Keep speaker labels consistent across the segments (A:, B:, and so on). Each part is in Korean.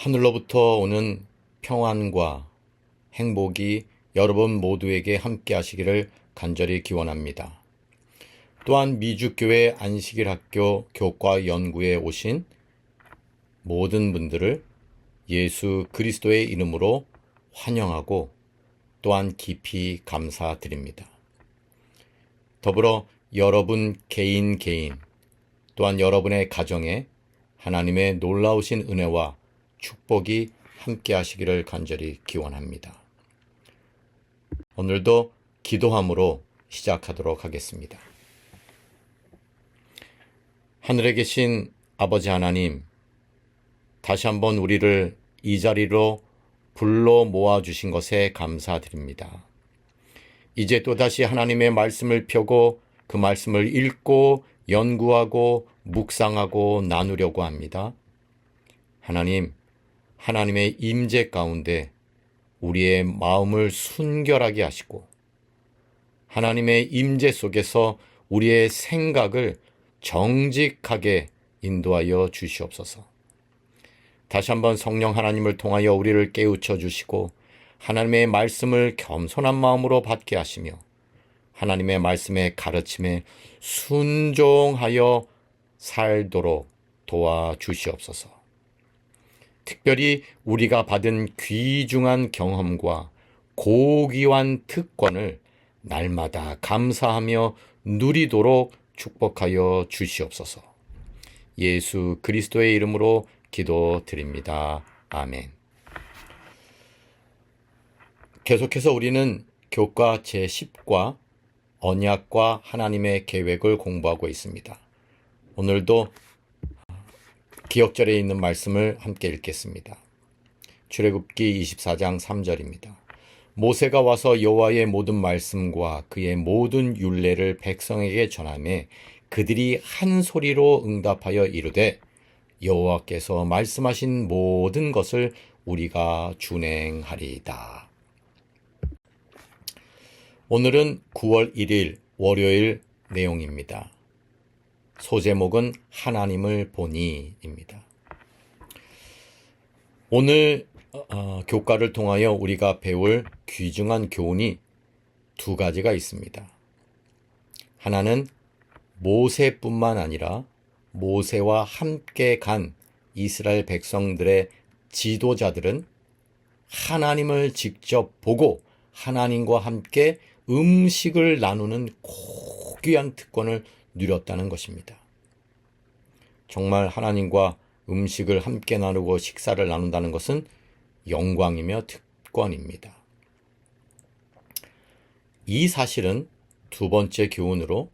A: 하늘로부터 오는 평안과 행복이 여러분 모두에게 함께 하시기를 간절히 기원합니다. 또한 미주교회 안식일학교 교과 연구에 오신 모든 분들을 예수 그리스도의 이름으로 환영하고 또한 깊이 감사드립니다. 더불어 여러분 개인 또한 여러분의 가정에 하나님의 놀라우신 은혜와 축복이 함께 하시기를 간절히 기원합니다. 오늘도 기도함으로 시작하도록 하겠습니다. 하늘에 계신 아버지 하나님, 다시 한번 우리를 이 자리로 불러 모아주신 것에 감사드립니다. 이제 또다시 하나님의 말씀을 펴고 그 말씀을 읽고 연구하고 묵상하고 나누려고 합니다. 하나님, 하나님의 임재 가운데 우리의 마음을 순결하게 하시고 하나님의 임재 속에서 우리의 생각을 정직하게 인도하여 주시옵소서. 다시 한번 성령 하나님을 통하여 우리를 깨우쳐 주시고 하나님의 말씀을 겸손한 마음으로 받게 하시며 하나님의 말씀의 가르침에 순종하여 살도록 도와주시옵소서. 특별히 우리가 받은 귀중한 경험과 고귀한 특권을 날마다 감사하며 누리도록 축복하여 주시옵소서. 예수 그리스도의 이름으로 기도드립니다. 아멘. 계속해서 우리는 교과 제10과 언약과 하나님의 계획을 공부하고 있습니다. 오늘도 기억절에 있는 말씀을 함께 읽겠습니다. 출애굽기 24장 3절입니다. 모세가 와서 여호와의 모든 말씀과 그의 모든 율례를 백성에게 전하매 그들이 한 소리로 응답하여 이르되 여호와께서 말씀하신 모든 것을 우리가 준행하리이다. 오늘은 9월 1일 월요일 내용입니다. 소제목은 하나님을 보니입니다. 오늘 교과를 통하여 우리가 배울 귀중한 교훈이 두 가지가 있습니다. 하나는 모세뿐만 아니라 모세와 함께 간 이스라엘 백성들의 지도자들은 하나님을 직접 보고 하나님과 함께 음식을 나누는 고귀한 특권을 누렸다는 것입니다. 정말 하나님과 음식을 함께 나누고 식사를 나눈다는 것은 영광이며 특권입니다. 이 사실은 두 번째 교훈으로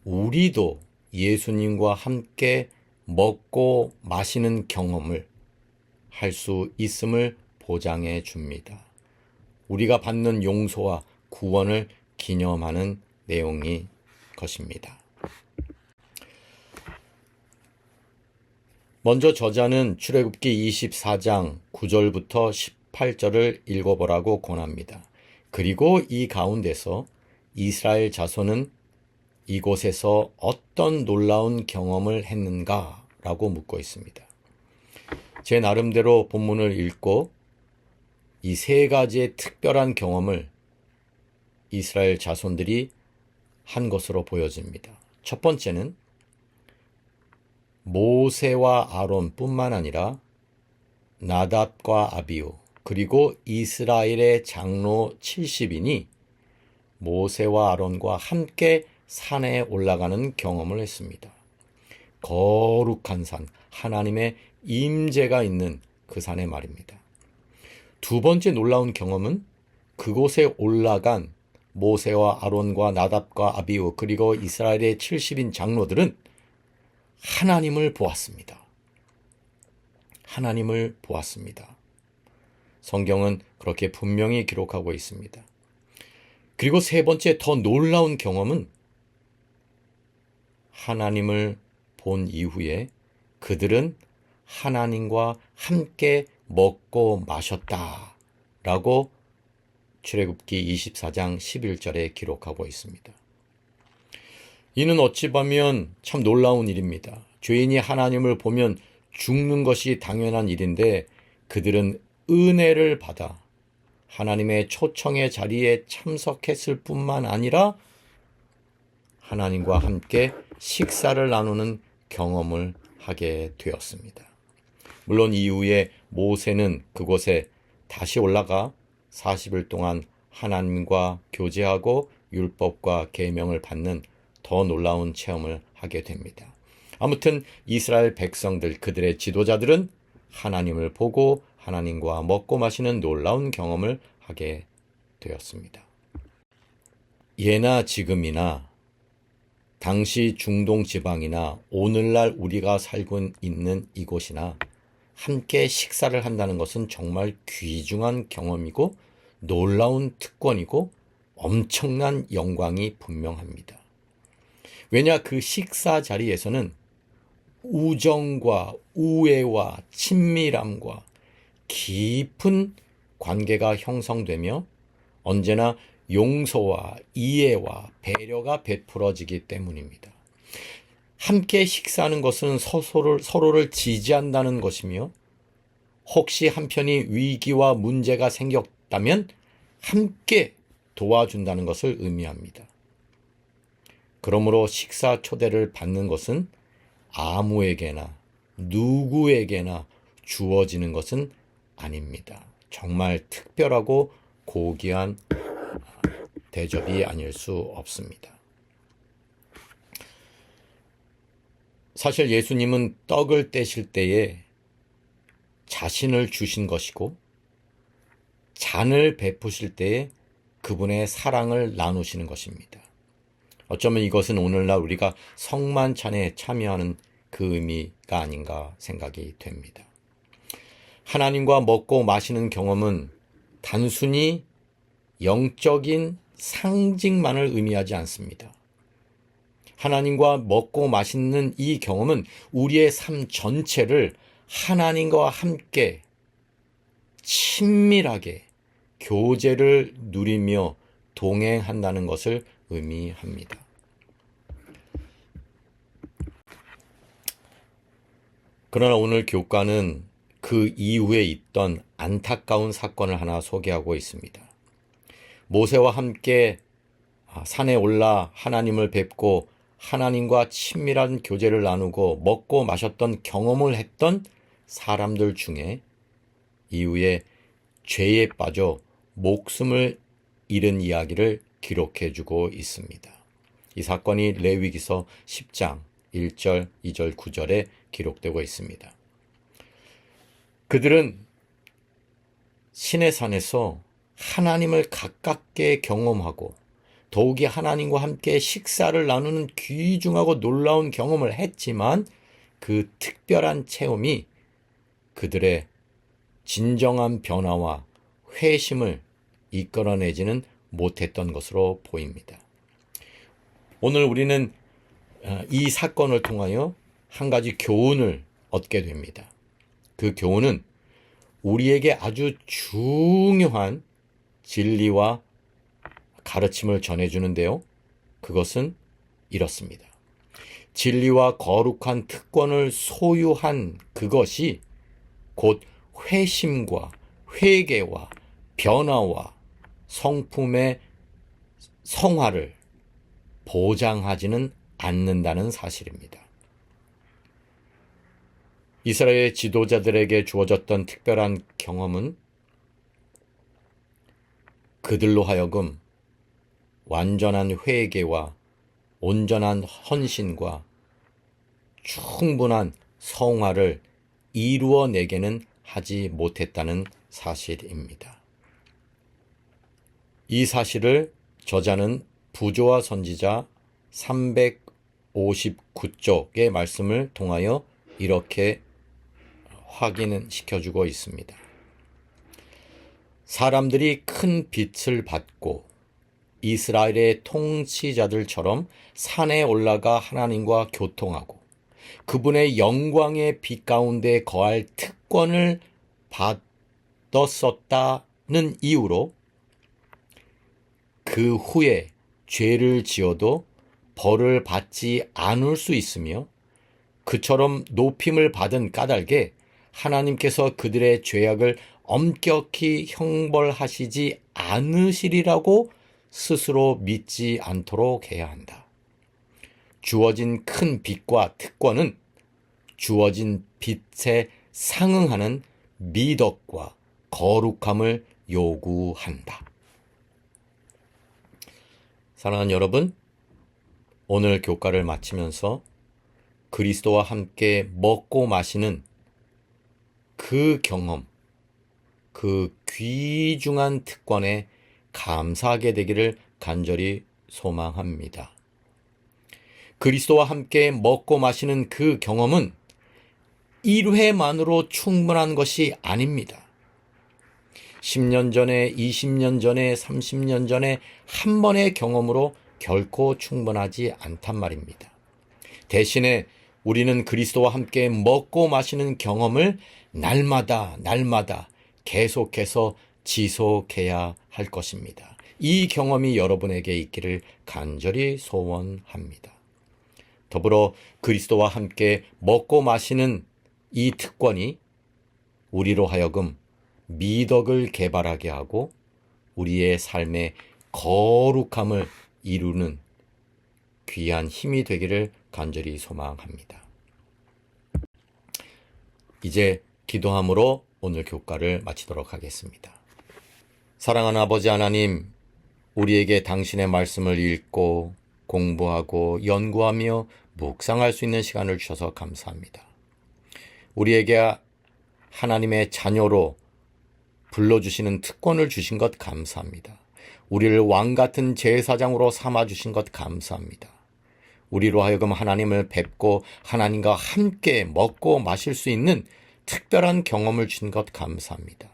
A: 우리도 예수님과 함께 먹고 마시는 경험을 할 수 있음을 보장해 줍니다. 우리가 받는 용서와 구원을 기념하는 내용이 것입니다. 먼저 저자는 출애굽기 24장 9절부터 18절을 읽어보라고 권합니다. 그리고 이 가운데서 이스라엘 자손은 이곳에서 어떤 놀라운 경험을 했는가라고 묻고 있습니다. 제 나름대로 본문을 읽고 이 세 가지의 특별한 경험을 이스라엘 자손들이 한 것으로 보여집니다. 첫 번째는 모세와 아론뿐만 아니라 나답과 아비후 그리고 이스라엘의 장로 70인이 모세와 아론과 함께 산에 올라가는 경험을 했습니다. 거룩한 산, 하나님의 임재가 있는 그 산의 말입니다. 두 번째 놀라운 경험은 그곳에 올라간 모세와 아론과 나답과 아비후 그리고 이스라엘의 70인 장로들은 하나님을 보았습니다. 하나님을 보았습니다. 성경은 그렇게 분명히 기록하고 있습니다. 그리고 세 번째 더 놀라운 경험은 하나님을 본 이후에 그들은 하나님과 함께 먹고 마셨다라고 출애굽기 24장 11절에 기록하고 있습니다. 이는 어찌 보면 참 놀라운 일입니다. 죄인이 하나님을 보면 죽는 것이 당연한 일인데 그들은 은혜를 받아 하나님의 초청의 자리에 참석했을 뿐만 아니라 하나님과 함께 식사를 나누는 경험을 하게 되었습니다. 물론 이후에 모세는 그곳에 다시 올라가 40일 동안 하나님과 교제하고 율법과 계명을 받는 더 놀라운 체험을 하게 됩니다. 아무튼 이스라엘 백성들, 그들의 지도자들은 하나님을 보고 하나님과 먹고 마시는 놀라운 경험을 하게 되었습니다. 예나 지금이나 당시 중동 지방이나 오늘날 우리가 살고 있는 이곳이나 함께 식사를 한다는 것은 정말 귀중한 경험이고 놀라운 특권이고 엄청난 영광이 분명합니다. 왜냐, 그 식사 자리에서는 우정과 우애와 친밀함과 깊은 관계가 형성되며 언제나 용서와 이해와 배려가 베풀어지기 때문입니다. 함께 식사하는 것은 서로를 지지한다는 것이며 혹시 한편이 위기와 문제가 생겼다면 함께 도와준다는 것을 의미합니다. 그러므로 식사 초대를 받는 것은 아무에게나 누구에게나 주어지는 것은 아닙니다. 정말 특별하고 고귀한 대접이 아닐 수 없습니다. 사실 예수님은 떡을 떼실 때에 자신을 주신 것이고 잔을 베푸실 때에 그분의 사랑을 나누시는 것입니다. 어쩌면 이것은 오늘날 우리가 성만찬에 참여하는 그 의미가 아닌가 생각이 됩니다. 하나님과 먹고 마시는 경험은 단순히 영적인 상징만을 의미하지 않습니다. 하나님과 먹고 마시는 이 경험은 우리의 삶 전체를 하나님과 함께 친밀하게 교제를 누리며 동행한다는 것을 의미합니다. 그러나 오늘 교과는 그 이후에 있던 안타까운 사건을 하나 소개하고 있습니다. 모세와 함께 산에 올라 하나님을 뵙고 하나님과 친밀한 교제를 나누고 먹고 마셨던 경험을 했던 사람들 중에 이후에 죄에 빠져 목숨을 잃은 이야기를 기록해주고 있습니다. 이 사건이 레위기서 10장 1절, 2절, 9절에 기록되고 있습니다. 그들은 시내산에서 하나님을 가깝게 경험하고 더욱이 하나님과 함께 식사를 나누는 귀중하고 놀라운 경험을 했지만 그 특별한 체험이 그들의 진정한 변화와 회심을 이끌어내지는 못했던 것으로 보입니다. 오늘 우리는 이 사건을 통하여 한 가지 교훈을 얻게 됩니다. 그 교훈은 우리에게 아주 중요한 진리와 가르침을 전해주는데요. 그것은 이렇습니다. 진리와 거룩한 특권을 소유한 그것이 곧 회심과 회개와 변화와 성품의 성화를 보장하지는 않는다는 사실입니다. 이스라엘 지도자들에게 주어졌던 특별한 경험은 그들로 하여금 완전한 회개와 온전한 헌신과 충분한 성화를 이루어내게는 하지 못했다는 사실입니다. 이 사실을 저자는 부조와 선지자 359쪽의 말씀을 통하여 이렇게 확인시켜주고 있습니다. 사람들이 큰 빛을 받고 이스라엘의 통치자들처럼 산에 올라가 하나님과 교통하고 그분의 영광의 빛 가운데 거할 특권을 받았었다는 이유로 그 후에 죄를 지어도 벌을 받지 않을 수 있으며 그처럼 높임을 받은 까닭에 하나님께서 그들의 죄악을 엄격히 형벌하시지 않으시리라고 스스로 믿지 않도록 해야 한다. 주어진 큰 빚과 특권은 주어진 빚에 상응하는 미덕과 거룩함을 요구한다. 사랑하는 여러분, 오늘 교과를 마치면서 그리스도와 함께 먹고 마시는 그 경험, 그 귀중한 특권에 감사하게 되기를 간절히 소망합니다. 그리스도와 함께 먹고 마시는 그 경험은 1회만으로 충분한 것이 아닙니다. 10년 전에, 20년 전에, 30년 전에 한 번의 경험으로 결코 충분하지 않단 말입니다. 대신에 우리는 그리스도와 함께 먹고 마시는 경험을 날마다 계속해서 지속해야 할 것입니다. 이 경험이 여러분에게 있기를 간절히 소원합니다. 더불어 그리스도와 함께 먹고 마시는 이 특권이 우리로 하여금 미덕을 개발하게 하고 우리의 삶의 거룩함을 이루는 귀한 힘이 되기를 간절히 소망합니다. 이제 기도함으로 오늘 교과를 마치도록 하겠습니다. 사랑하는 아버지 하나님, 우리에게 당신의 말씀을 읽고 공부하고 연구하며 묵상할 수 있는 시간을 주셔서 감사합니다. 우리에게 하나님의 자녀로 불러주시는 특권을 주신 것 감사합니다. 우리를 왕같은 제사장으로 삼아주신 것 감사합니다. 우리로 하여금 하나님을 뵙고 하나님과 함께 먹고 마실 수 있는 특별한 경험을 주신 것 감사합니다.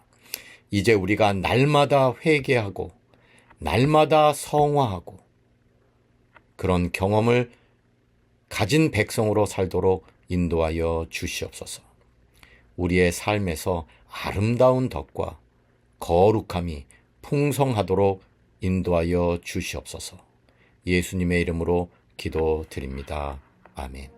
A: 이제 우리가 날마다 회개하고 날마다 성화하고 그런 경험을 가진 백성으로 살도록 인도하여 주시옵소서. 우리의 삶에서 아름다운 덕과 거룩함이 풍성하도록 인도하여 주시옵소서. 예수님의 이름으로 기도드립니다. 아멘.